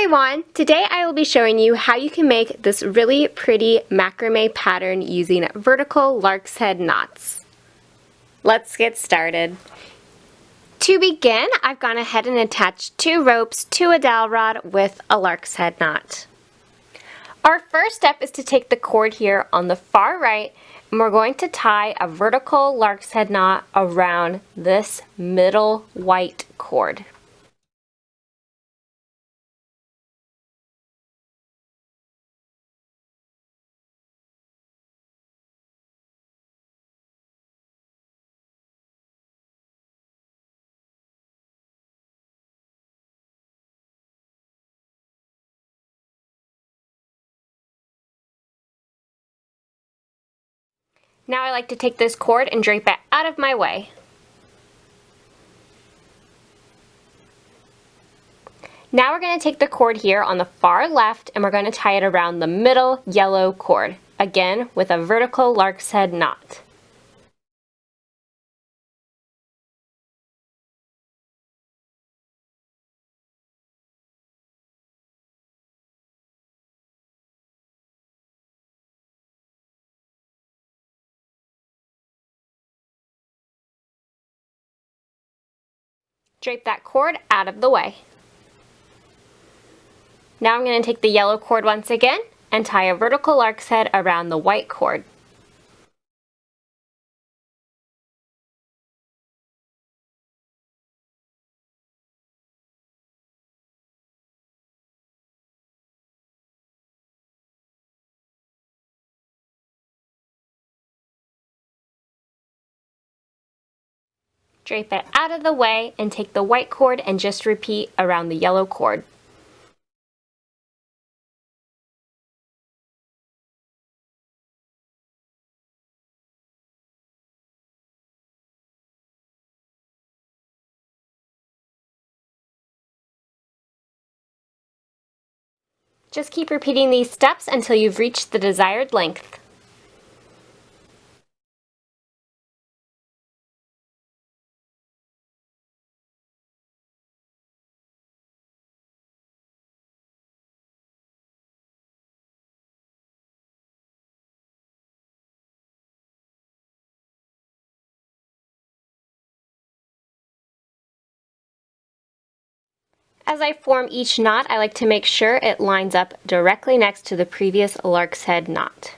everyone! Today I will be showing you how you can make this really pretty macrame pattern using vertical lark's head knots. Let's get started. To begin, I've gone ahead and attached 2 ropes to a dowel rod with a lark's head knot. Our first step is to take the cord here on the far right, and we're going to tie a vertical lark's head knot around this middle white cord. Now I like to take this cord and drape it out of my way. Now we're going to take the cord here on the far left and we're going to tie it around the middle yellow cord, again with a vertical lark's head knot. Drape that cord out of the way. Now I'm going to take the yellow cord once again and tie a vertical lark's head around the white cord. Drape it out of the way and take the white cord and just repeat around the yellow cord. Just keep repeating these steps until you've reached the desired length. As I form each knot, I like to make sure it lines up directly next to the previous lark's head knot.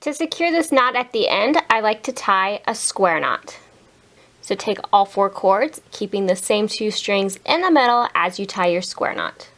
To secure this knot at the end, I like to tie a square knot. So take all 4 cords, keeping the same 2 strings in the middle as you tie your square knot.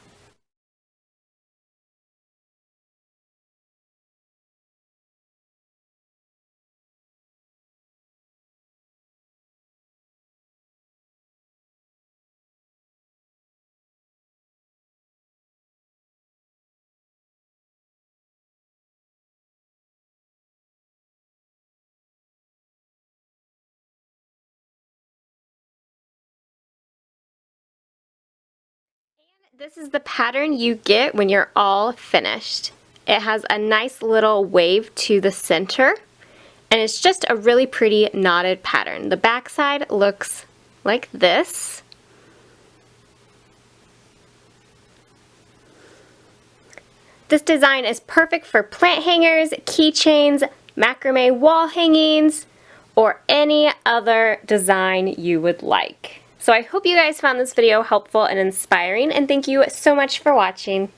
This is the pattern you get when you're all finished. It has a nice little wave to the center, and it's just a really pretty knotted pattern. The back side looks like this. This design is perfect for plant hangers, keychains, macrame wall hangings, or any other design you would like. So I hope you guys found this video helpful and inspiring, and thank you so much for watching.